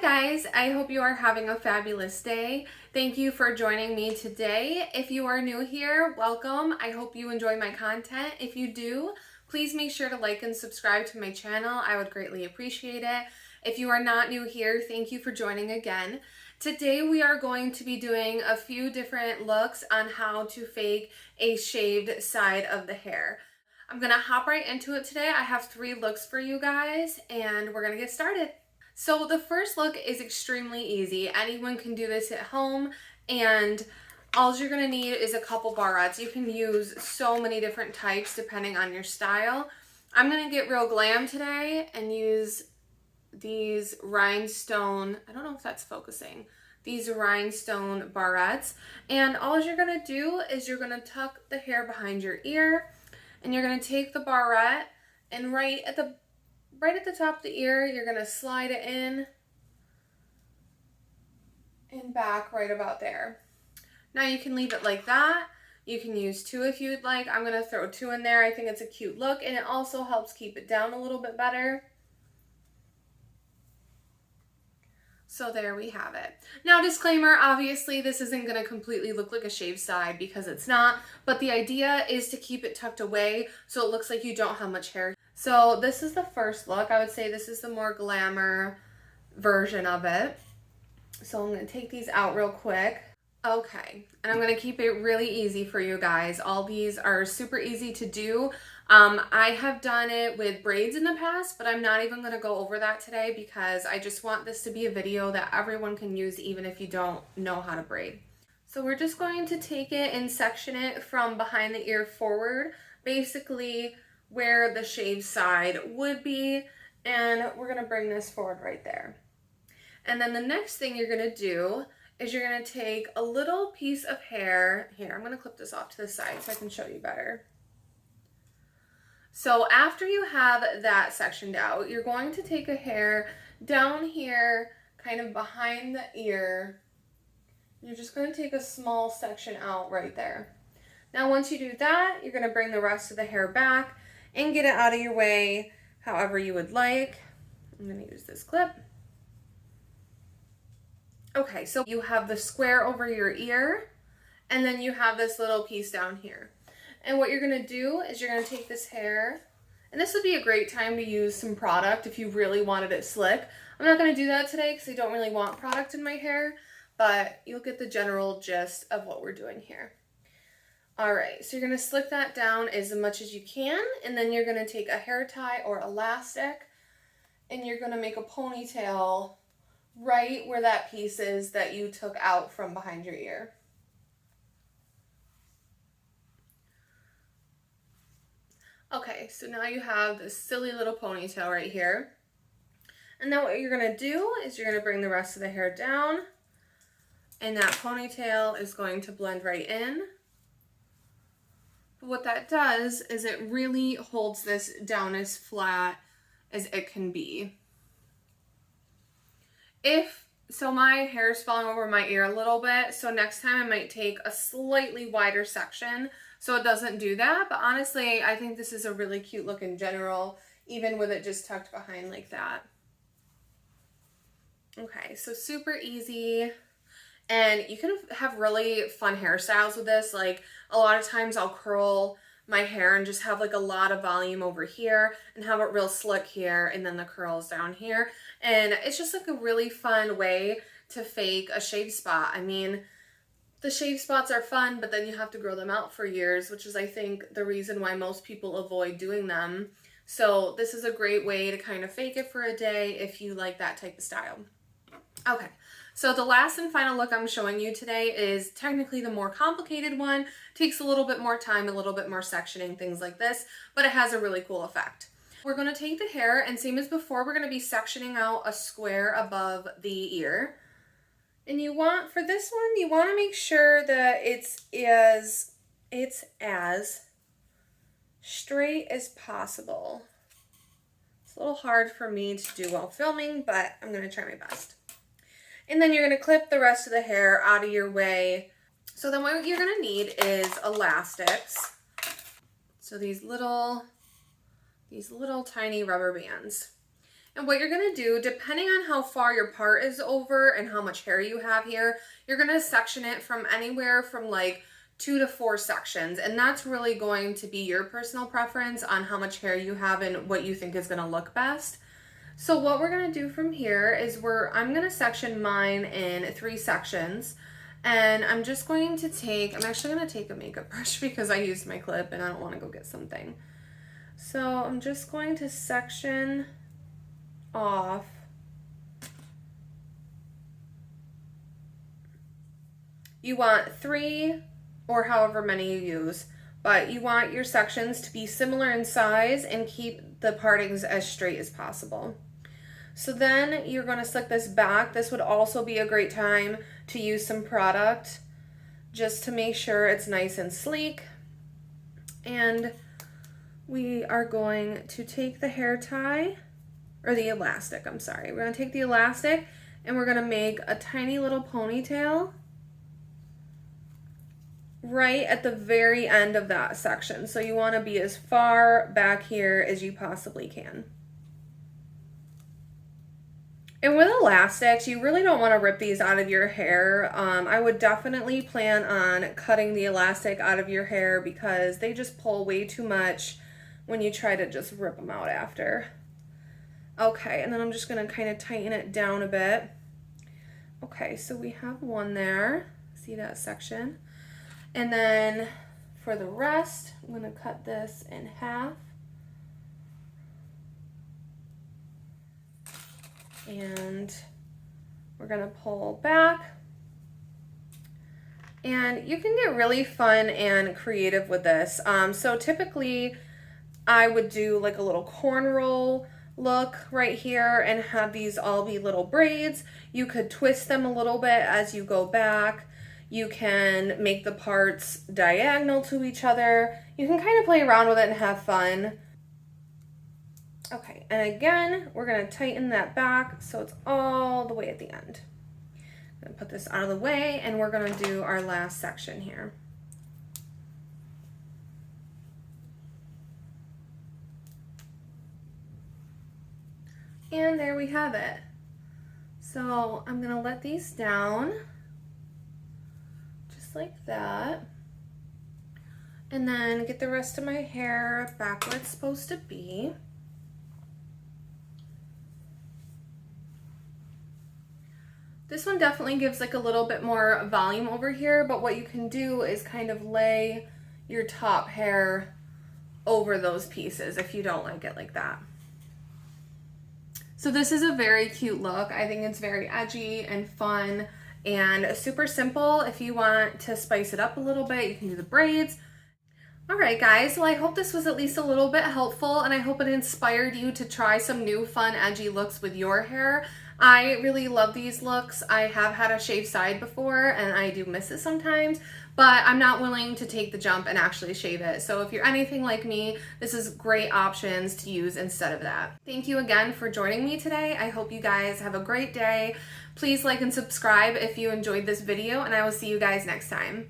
guys, I hope you are having a fabulous day. Thank you for joining me today. If you are new here, welcome. I hope you enjoy my content. If you do, please make sure to like and subscribe to my channel. I would greatly appreciate it. If you are not new here, thank you for joining again. Today we are going to be doing a few different looks on how to fake a shaved side of the hair. I'm gonna hop right into it today. I have 3 looks for you guys and we're gonna get started. So the first look is extremely easy. Anyone can do this at home, and all you're gonna need is a couple barrettes. You can use so many different types depending on your style. I'm gonna get real glam today and use these rhinestone, I don't know if that's focusing, these rhinestone barrettes. And all you're gonna do is you're gonna tuck the hair behind your ear, and you're gonna take the barrette and right at the top of the ear, you're going to slide it in and back right about there. Now you can leave it like that. You can use 2 if you'd like. I'm going to throw 2 in there. I think it's a cute look, and it also helps keep it down a little bit better. So there we have it. Now, disclaimer, obviously this isn't going to completely look like a shaved side because it's not, but the idea is to keep it tucked away so it looks like you don't have much hair. So this is the first look. I would say this is the more glamour version of it. So I'm going to take these out real quick. Okay, and I'm going to keep it really easy for you guys. All these are super easy to do. I have done it with braids in the past, but I'm not even going to go over that today because I just want this to be a video that everyone can use even if you don't know how to braid. So we're just going to take it and section it from behind the ear forward, basically where the shaved side would be, and we're going to bring this forward right there. And then the next thing you're going to do is you're going to take a little piece of hair. Here, I'm going to clip this off to the side so I can show you better. So after you have that sectioned out, you're going to take a hair down here, kind of behind the ear. You're just going to take a small section out right there. Now once you do that, you're going to bring the rest of the hair back and get it out of your way however you would like. I'm going to use this clip. Okay, so you have the square over your ear, and then you have this little piece down here. And what you're going to do is you're going to take this hair, and this would be a great time to use some product if you really wanted it slick. I'm not going to do that today because I don't really want product in my hair, but you'll get the general gist of what we're doing here. All right, so you're going to slick that down as much as you can, and then you're going to take a hair tie or elastic, and you're going to make a ponytail right where that piece is that you took out from behind your ear. Okay, so now you have this silly little ponytail right here. And now what you're going to do is you're going to bring the rest of the hair down, and that ponytail is going to blend right in. What that does is it really holds this down as flat as it can be. So my hair is falling over my ear a little bit, so next time I might take a slightly wider section so it doesn't do that, but honestly I think this is a really cute look in general, even with it just tucked behind like that. Okay, so super easy. And you can have really fun hairstyles with this. Like a lot of times I'll curl my hair and just have like a lot of volume over here and have it real slick here and then the curls down here. And it's just like a really fun way to fake a shave spot. I mean, the shave spots are fun, but then you have to grow them out for years, which is I think the reason why most people avoid doing them. So this is a great way to kind of fake it for a day if you like that type of style. Okay. So the last and final look I'm showing you today is technically the more complicated one. Takes a little bit more time, a little bit more sectioning, things like this, but it has a really cool effect. We're going to take the hair, and same as before, we're going to be sectioning out a square above the ear. And you want, for this one, you want to make sure that it's as straight as possible. It's a little hard for me to do while filming, but I'm going to try my best. And then you're going to clip the rest of the hair out of your way. So then what you're going to need is elastics. So these little tiny rubber bands. And what you're gonna do, depending on how far your part is over and how much hair you have here, you're gonna section it from anywhere from like 2 to 4 sections. And that's really going to be your personal preference on how much hair you have and what you think is gonna look best. So what we're gonna do from here is I'm gonna section mine in 3 sections. And I'm just going to I'm actually gonna take a makeup brush because I used my clip and I don't wanna go get something. So I'm just going to section off you want 3 or however many you use, but you want your sections to be similar in size and keep the partings as straight as possible. So then you're going to slick this back. This would also be a great time to use some product just to make sure it's nice and sleek. And we are going to take the hair tie, or the elastic, I'm sorry. We're gonna take the elastic and we're gonna make a tiny little ponytail right at the very end of that section. So you wanna be as far back here as you possibly can. And with elastics, you really don't wanna rip these out of your hair. I would definitely plan on cutting the elastic out of your hair because they just pull way too much when you try to just rip them out after. Okay, and then I'm just gonna kind of tighten it down a bit. Okay, so we have one there. See that section? And then for the rest, I'm gonna cut this in half. And we're gonna pull back. And you can get really fun and creative with this. So typically I would do like a little cornrow look right here and have these all be little braids. You could twist them a little bit as you go back. You can make the parts diagonal to each other. You can kind of play around with it and have fun. Okay, and again, we're gonna tighten that back so it's all the way at the end. I'm gonna put this out of the way and we're gonna do our last section here. And there we have it. So I'm gonna let these down, just like that. And then get the rest of my hair back where it's supposed to be. This one definitely gives like a little bit more volume over here, but what you can do is kind of lay your top hair over those pieces if you don't like it like that. So this is a very cute look. I think it's very edgy and fun and super simple. If you want to spice it up a little bit, you can do the braids. All right, guys, well, I hope this was at least a little bit helpful and I hope it inspired you to try some new fun, edgy looks with your hair. I really love these looks. I have had a shaved side before and I do miss it sometimes, but I'm not willing to take the jump and actually shave it. So if you're anything like me, this is great options to use instead of that. Thank you again for joining me today. I hope you guys have a great day. Please like and subscribe if you enjoyed this video and I will see you guys next time.